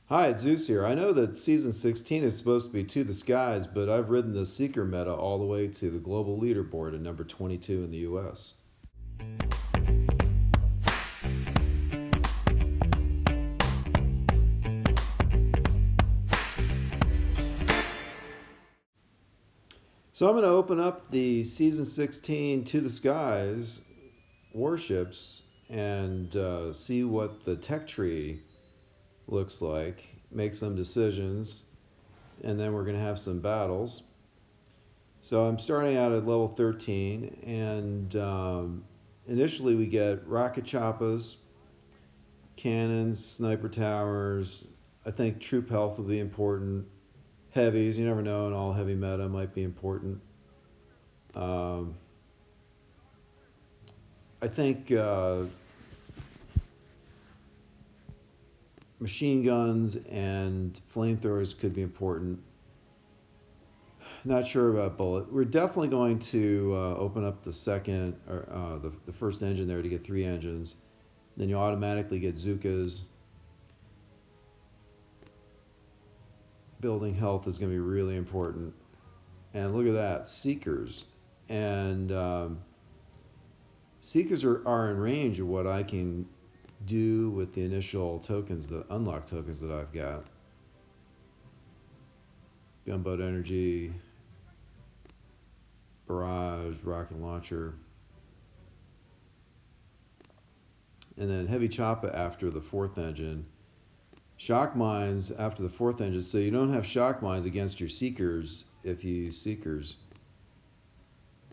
Hi, it's Zeus here. I know that Season 16 is supposed to be to the skies, but I've ridden the Seeker meta all the way to the Global Leaderboard at number 22 in the US. So I'm going to open up the Season 16 to the skies warships and see what the TechTree looks like, make some decisions, and then we're going to have some battles. So I'm starting out at level 13, and initially we get rocket choppas, cannons, sniper towers. I think troop health will be important. Heavies, you never know, and all heavy meta might be important. Um, I think machine guns and flamethrowers could be important. Not sure about bullet. We're definitely going to open up the second or the first engine there to get 3 engines. Then you automatically get Zukas. Building health is going to be really important. And look at that, Seekers. And Seekers are in range of what I can do with the initial tokens, the unlock tokens that I've got. Gunboat energy, barrage, rocket launcher. And then heavy choppa after the 4th engine. Shock mines after the 4th engine, so you don't have shock mines against your Seekers if you use Seekers.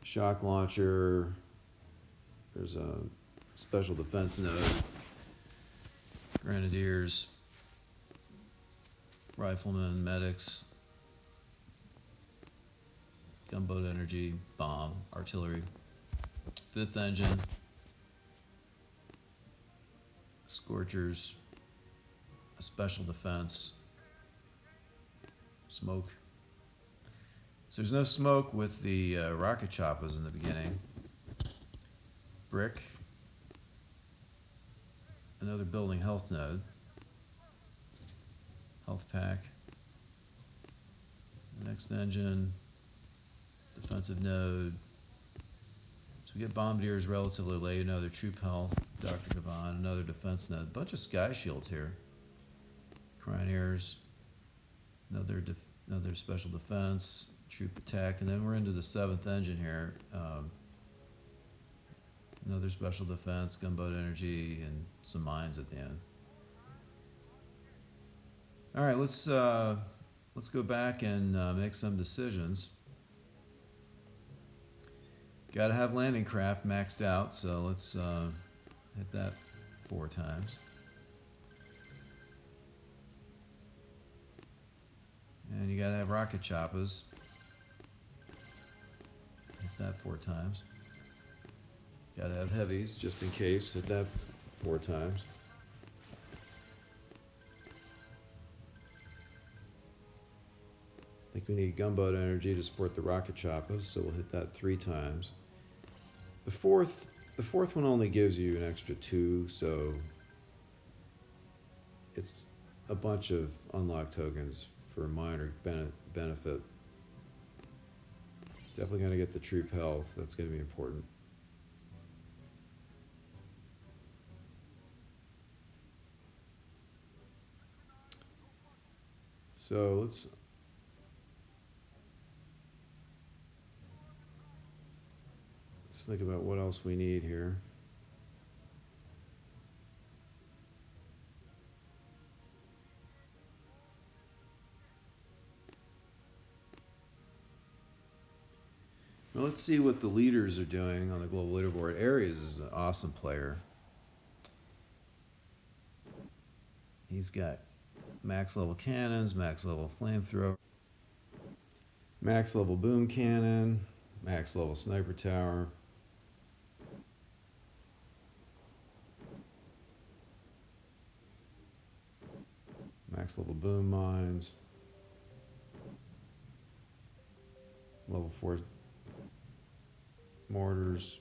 Shock launcher, there's a special defense node, grenadiers, riflemen, medics, gunboat energy, bomb, artillery. 5th engine, scorchers, a special defense, smoke. So there's no smoke with the rocket choppas in the beginning. Brick, another building health node, health pack. Next engine, defensive node. So we get bombardiers relatively late, another troop health, Dr. Devon, another defense node. A bunch of sky shields here. Cryoneers, another special defense, troop attack, and then we're into the 7th engine here. Another special defense, gunboat energy, and some mines at the end. All right, let's go back and make some decisions. Got to have landing craft maxed out, so let's hit that 4 times. And you got to have rocket choppas. Hit that 4 times. Got to have heavies just in case. Hit that 4 times. I think we need gunboat energy to support the rocket choppas, so we'll hit that 3 times. The fourth one only gives you an extra 2, so it's a bunch of unlock tokens for a minor benefit. Definitely going to get the troop health. That's going to be important. So let's think about what else we need here. Well, let's see what the leaders are doing on the global leaderboard. Ares is an awesome player. He's got max level cannons, max level flamethrower, max level boom cannon, max level sniper tower. Max level boom mines. Level 4 mortars.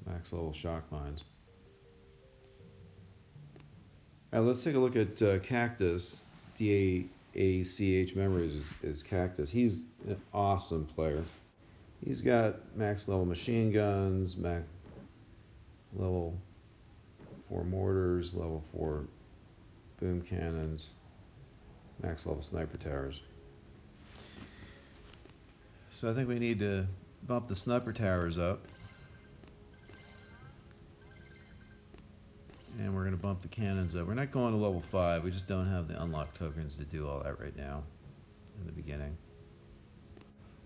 Max level shock mines. All right, let's take a look at Cactus. DACH memories is Cactus. He's an awesome player. He's got max level machine guns, max level 4 mortars, level 4 boom cannons, max level sniper towers. So I think we need to bump the sniper towers up. And we're going to bump the cannons up. We're not going to level 5. We just don't have the unlock tokens to do all that right now in the beginning.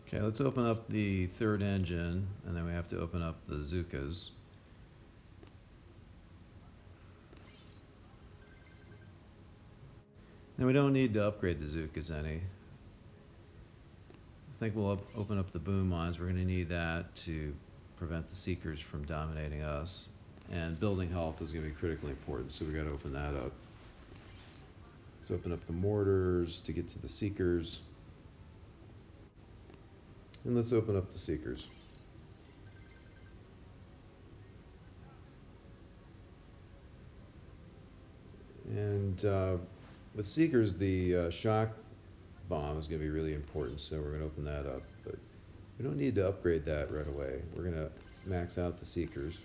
Okay, let's open up the third engine, and then we have to open up the Zookas. Now we don't need to upgrade the Zookas any. I think we'll open up the boom mines. We're going to need that to prevent the Seekers from dominating us. And building health is going to be critically important, so we got to open that up. Let's open up the mortars to get to the Seekers. And let's open up the Seekers. And with Seekers, the shock bomb is going to be really important, so we're going to open that up. But we don't need to upgrade that right away. We're going to max out the Seekers.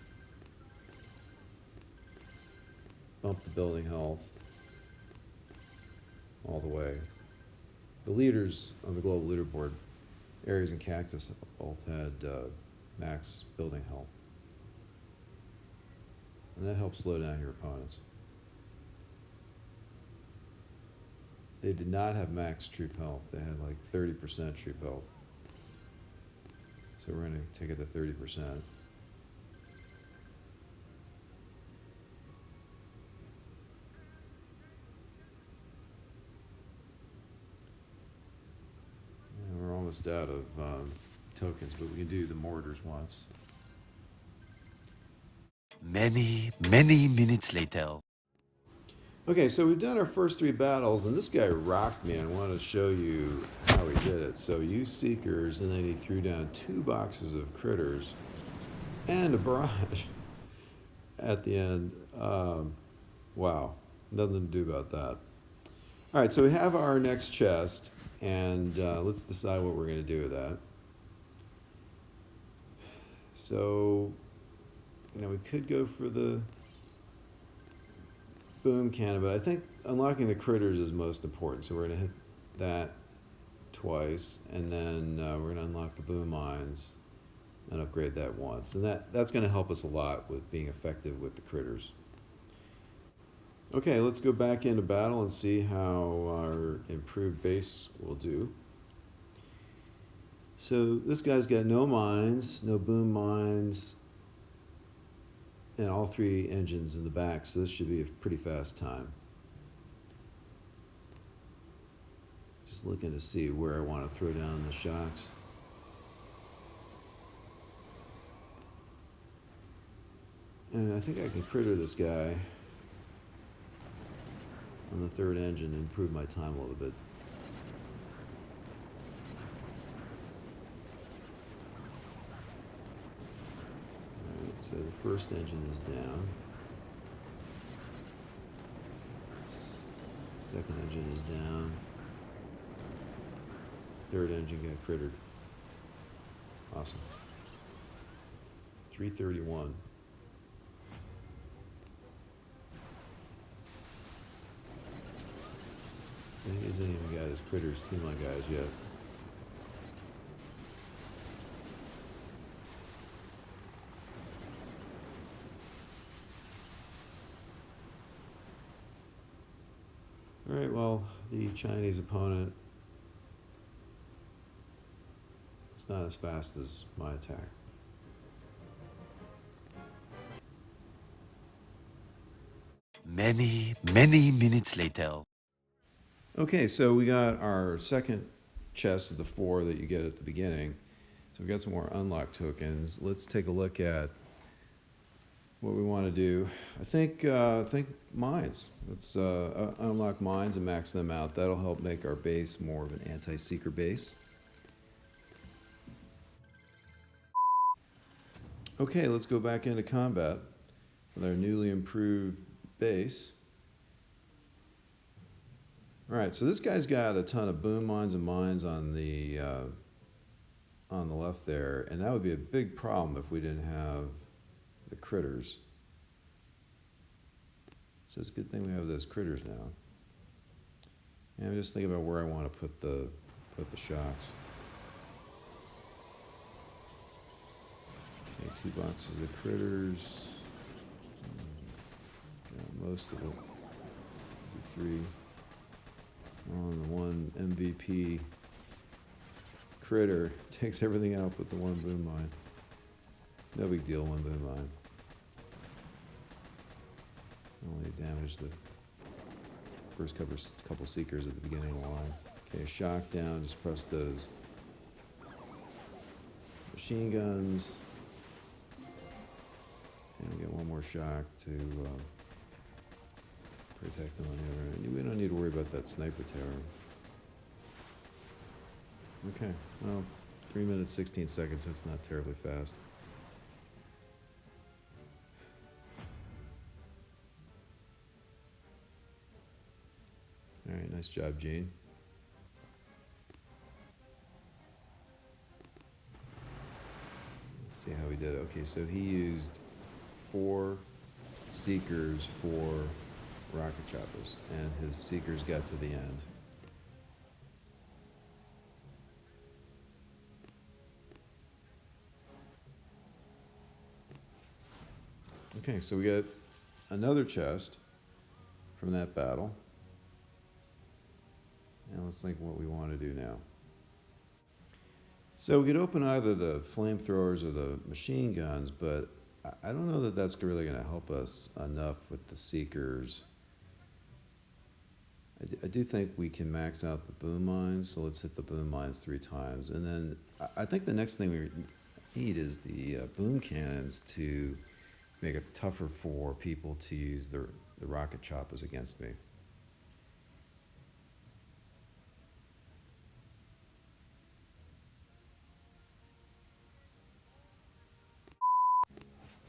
Bump the building health all the way. The leaders on the global leaderboard, Ares and Cactus, both had max building health. And that helps slow down your opponents. They did not have max troop health. They had like 30% troop health. So we're going to take it to 30%. Almost out of tokens, but we can do the mortars once. Many minutes later. Okay, so we've done our first 3 battles, and this guy rocked me. I wanted to show you how he did it. So he used Seekers, and then he threw down 2 boxes of critters and a barrage at the end. Wow, nothing to do about that. All right, so we have our next chest. And let's decide what we're going to do with that. So, we could go for the boom cannon, but I think unlocking the critters is most important. So we're going to hit that twice, and then we're going to unlock the boom mines and upgrade that once. And that's going to help us a lot with being effective with the critters. Okay, let's go back into battle and see how our improved base will do. So this guy's got no mines, no boom mines, and all 3 engines in the back, so this should be a pretty fast time. Just looking to see where I want to throw down the shocks. And I think I can critter this guy on the 3rd engine and improve my time a little bit. Alright, so the 1st engine is down. 2nd engine is down. 3rd engine got crittered. Awesome. 331. So he hasn't even got his critters to my guys yet. Alright, well, the Chinese opponent is not as fast as my attack. Many minutes later. Okay, so we got our second chest of the 4 that you get at the beginning. So we got some more unlock tokens. Let's take a look at what we want to do. I think mines. Let's unlock mines and max them out. That'll help make our base more of an anti-seeker base. Okay, let's go back into combat with our newly improved base. All right, so this guy's got a ton of boom mines and mines on the left there, and that would be a big problem if we didn't have the critters. So it's a good thing we have those critters now. And I'm just thinking about where I want to put the shocks. Okay, 2 boxes of critters. Got most of it. 3 on the one MVP critter. Takes everything out but the one boom mine. No big deal, one boom mine. Only damage the first couple seekers at the beginning of the line. Okay, shock down, just press those machine guns. And we get one more shock to protect them on the other end. We don't need to worry about that sniper tower. Okay, well, 3 minutes, 16 seconds, that's not terribly fast. All right, nice job, Gene. Let's see how he did. Okay, so he used 4 seekers for rocket choppers, and his seekers got to the end. Okay, so we got another chest from that battle. And let's think what we want to do now. So we could open either the flamethrowers or the machine guns, but I don't know that that's really going to help us enough with the seekers. I do think we can max out the boom mines, so let's hit the boom mines 3 times. And then I think the next thing we need is the boom cannons to make it tougher for people to use the rocket choppers against me.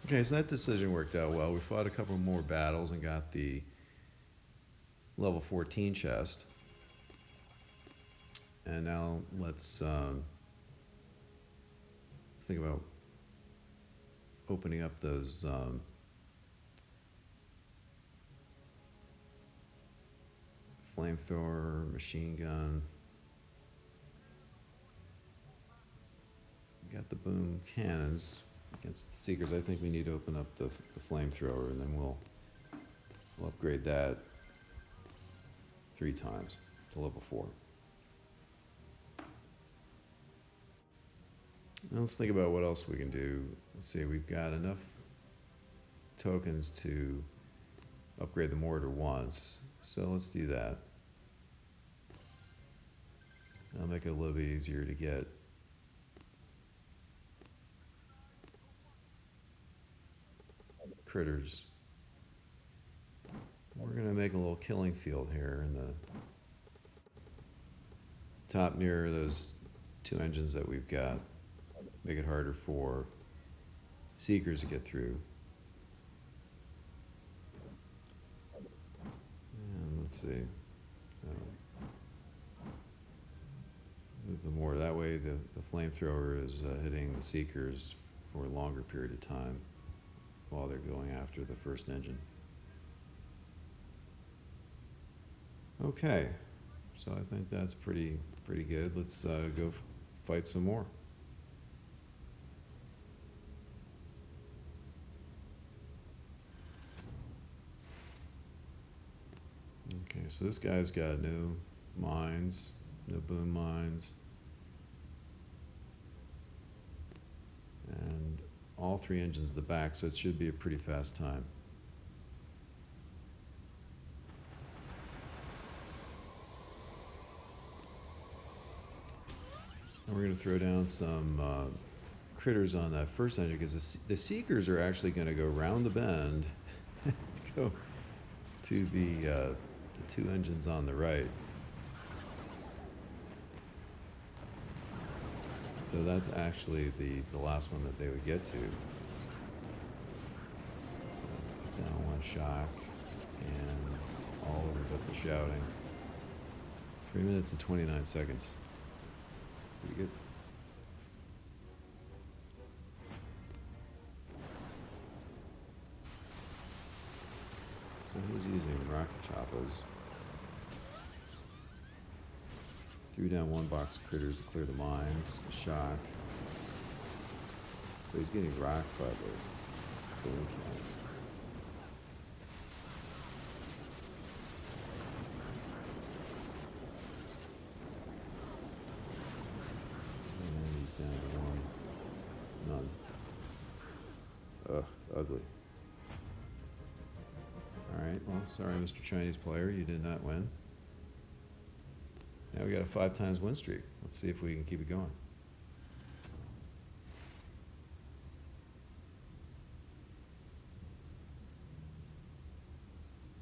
Okay, so that decision worked out well. We fought a couple more battles and got the level 14 chest. And now let's think about opening up those flamethrower, machine gun. We got the boom cannons. Against the seekers, I think we need to open up the flamethrower, and then we'll upgrade that 3 times to level 4. Now let's think about what else we can do. Let's see, we've got enough tokens to upgrade the mortar once, so let's do that. That'll make it a little bit easier to get critters. We're going to make a little killing field here in the top near those 2 engines that we've got. Make it harder for seekers to get through. And let's see. Move the mortar. That way the flamethrower is hitting the seekers for a longer period of time while they're going after the first engine. Okay, so I think that's pretty good. Let's go fight some more. Okay, so this guy's got no mines, no boom mines, and all 3 engines at the back, so it should be a pretty fast time. And we're going to throw down some critters on that first engine, because the seekers are actually going to go around the bend, go to the 2 engines on the right. So that's actually the last one that they would get to. So put down 1 shock and all over but the shouting. 3 minutes and 29 seconds. Pretty good. So he's using rocket choppas. Threw down one box of critters to clear the mines, a shock. So he's getting rocked by the boom cannons. And he's down to one. None. Ugh, ugly. Alright, well, sorry, Mr. Chinese player, you did not win. Now we got a 5 times win streak. Let's see if we can keep it going.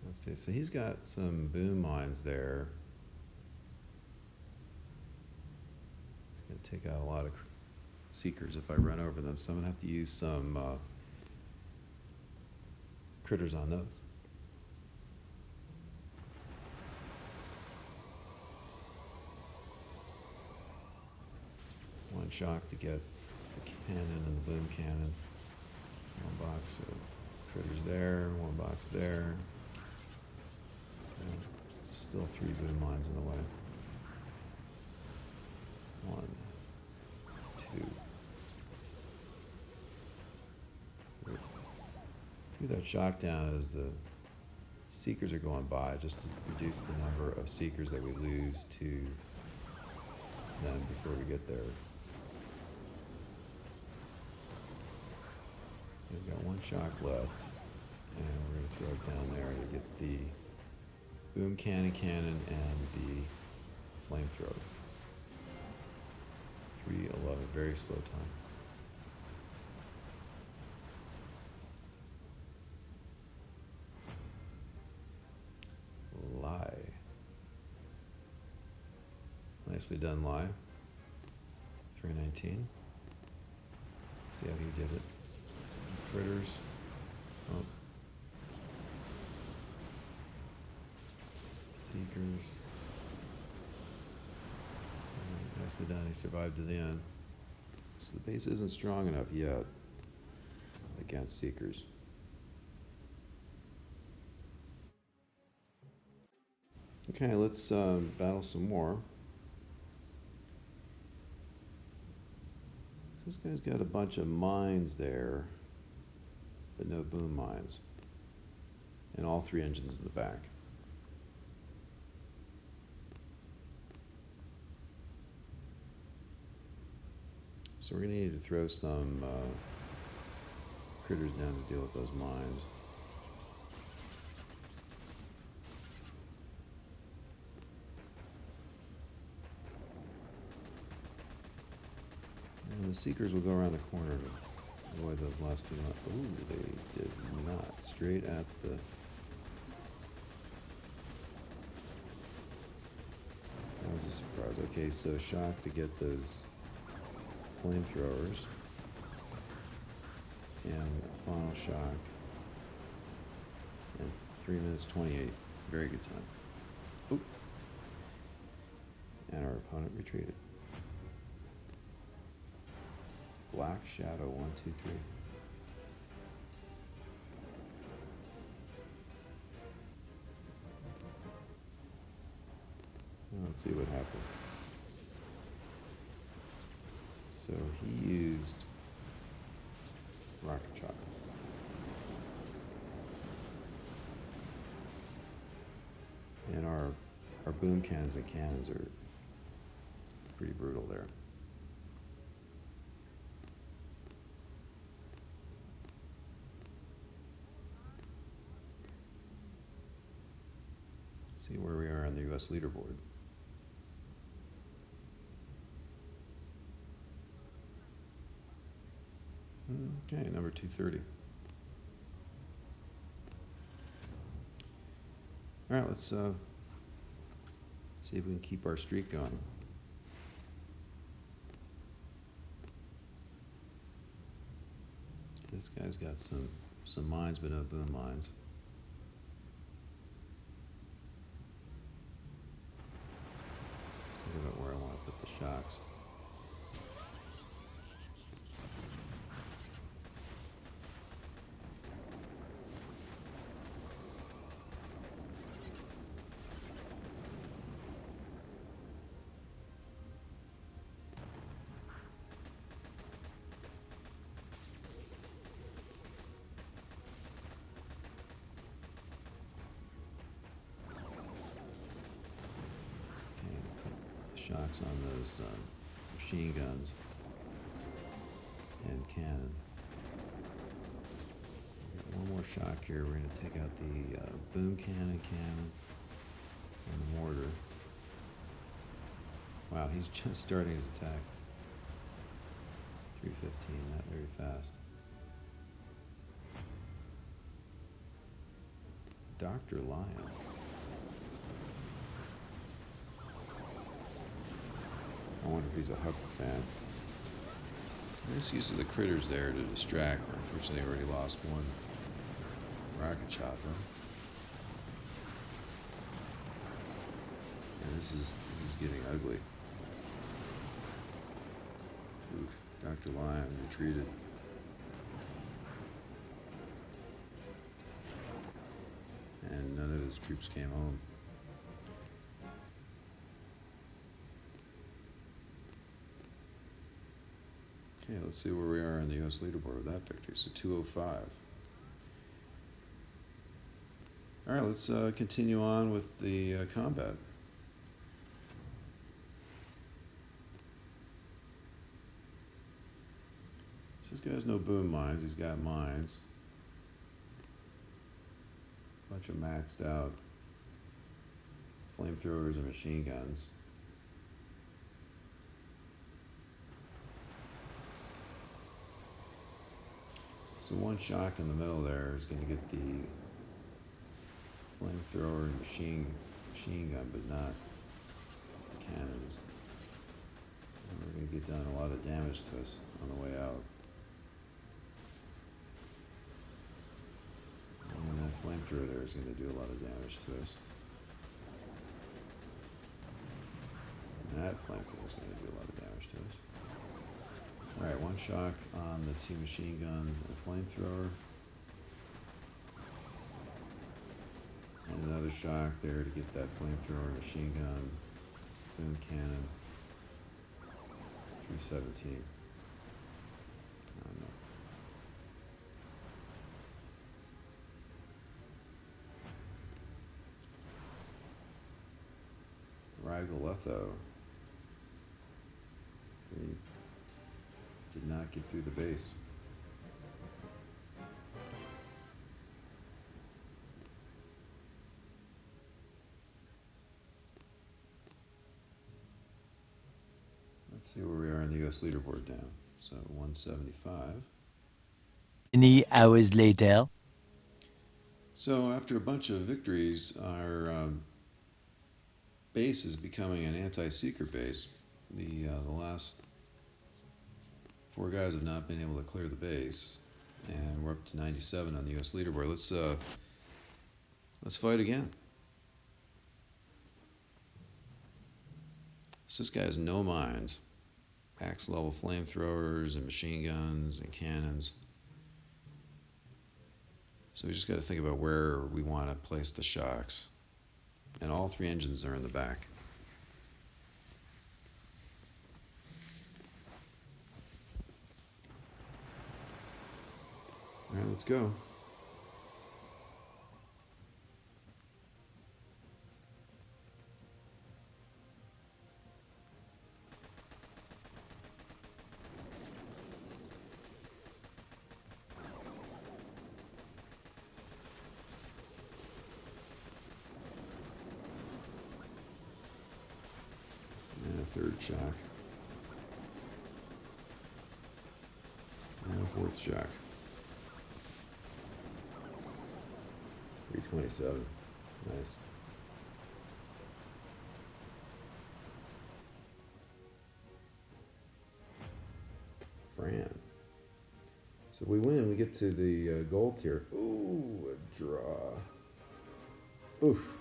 Let's see, so he's got some boom mines there. He's gonna take out a lot of seekers if I run over them, so I'm gonna have to use some critters on those. One shock to get the cannon and the boom cannon. One box of critters there, one box there. And still 3 boom mines in the way. 1, 2, 3. Threw that shock down as the seekers are going by, just to reduce the number of seekers that we lose to them before we get there. We've got 1 shock left, and we're going to throw it down there to get the boom cannon and the flamethrower. 3:11, very slow time. Lie. Nicely done, Lie. 319. See how he did it. Critters. Oh. Seekers. Nicely done, he survived to the end. So the base isn't strong enough yet against seekers. Okay, let's battle some more. This guy's got a bunch of mines there, but no boom mines. And all 3 engines in the back. So we're going to need to throw some critters down to deal with those mines. And the seekers will go around the corner to avoid those last few lines. Ooh, they did not. Straight at the... That was a surprise. Okay, so shock to get those flamethrowers. And final shock. And 3 minutes 28. Very good time. Oop. And our opponent retreated. Black Shadow, 1, 2, 3. Let's see what happened. So he used rocket chopper. And our boom cannons and cannons are pretty brutal there. See where we are on the US leaderboard. Okay, number 230. All right, let's see if we can keep our streak going. This guy's got some mines, but no boom mines. shocks. Shocks on those machine guns and cannon. One more shock here. We're going to take out the boom cannon and the mortar. Wow, he's just starting his attack. 315, not very fast. Dr. Lion. I wonder if he's a Huck fan. Nice use of the critters there to distract. Unfortunately, they already lost one rocket chopper. And this is getting ugly. Oof, Dr. Lion retreated. And none of his troops came home. Okay, let's see where we are in the U.S. leaderboard with that victory. So 205. All right, let's continue on with the combat. This guy has no boom mines. He's got mines. Bunch of maxed out flamethrowers and machine guns. So one shock in the middle there is going to get the flamethrower and machine gun, but not the cannons. And we're going to get done a lot of damage to us on the way out. And that flamethrower there is going to do a lot of damage to us. And that flamethrower is going to do a lot of damage to us. Alright, one shock on the two machine guns and flamethrower. And another shock there to get that flamethrower, machine gun, boom cannon. 317. I don't know. Rigoletho. He did not get through the base. Let's see where we are in the U.S. leaderboard now. So 175. Many hours later. So after a bunch of victories, our base is becoming an anti-secret base. The last 4 guys have not been able to clear the base, and we're up to 97 on the U.S. leaderboard. Let's fight again. So this guy has no mines, max level flamethrowers and machine guns and cannons. So we just got to think about where we want to place the shocks, and all 3 engines are in the back. All right, let's go. And a 3rd shock. And a 4th shock. 327. Nice. Fran. So we win. We get to the gold tier. Ooh, a draw. Oof.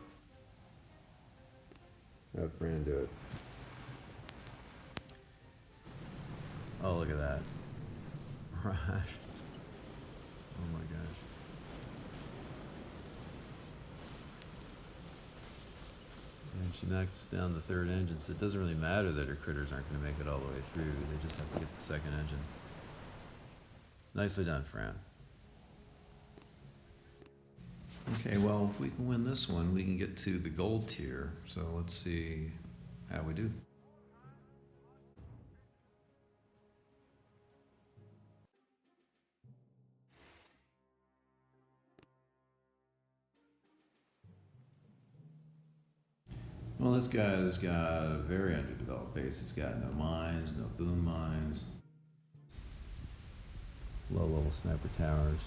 Have Fran do it. Oh, look at that. Rash. Oh my gosh. And she knocks down the third engine, so it doesn't really matter that her critters aren't going to make it all the way through. They just have to get the second engine. Nicely done, Fran. Okay, well, if we can win this one, we can get to the gold tier. So let's see how we do. Well, this guy's got a very underdeveloped base. He's got no mines, no boom mines, low-level sniper towers.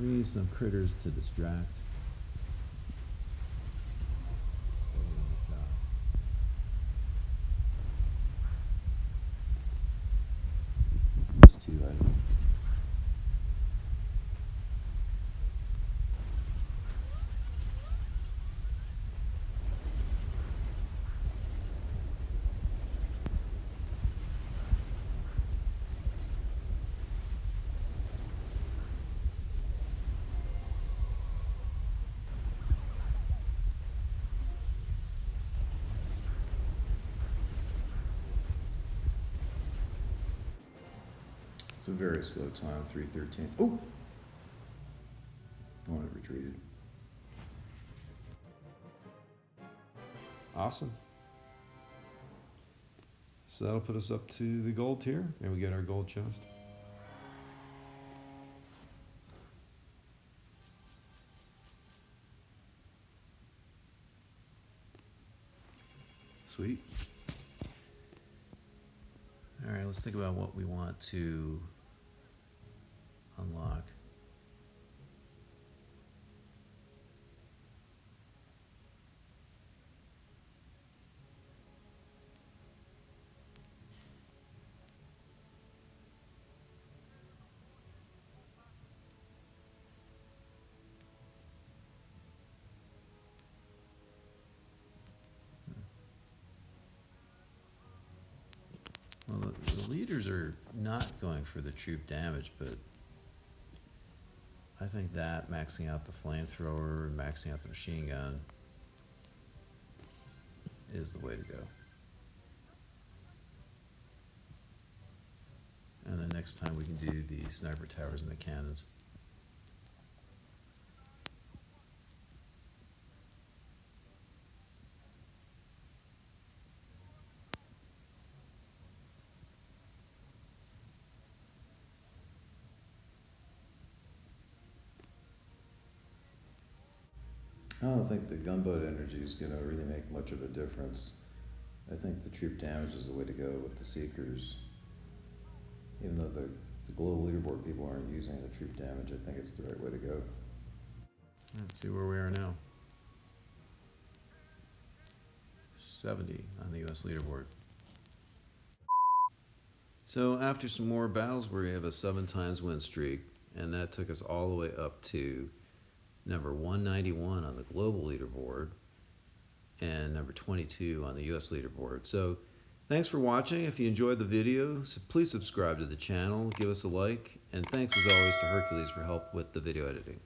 We need some critters to distract. These two items. It's a very slow time, 313. Oh! Oh, it retreated. Awesome. So that'll put us up to the gold tier, and we get our gold chest. Sweet. All right, let's think about what we want to unlock. Well, the leaders are not going for the troop damage, but I think that maxing out the flamethrower and maxing out the machine gun is the way to go. And then next time we can do the sniper towers and the cannons. I don't think the gunboat energy is going to really make much of a difference. I think the troop damage is the way to go with the Seekers. Even though the Global Leaderboard people aren't using the troop damage, I think it's the right way to go. Let's see where we are now. 70 on the US leaderboard. So after some more battles, we have a 7 times win streak, and that took us all the way up to number 191 on the global leaderboard and number 22 on the US leaderboard. So thanks for watching. If you enjoyed the video, please subscribe to the channel, give us a like, and thanks as always to Hercules for help with the video editing.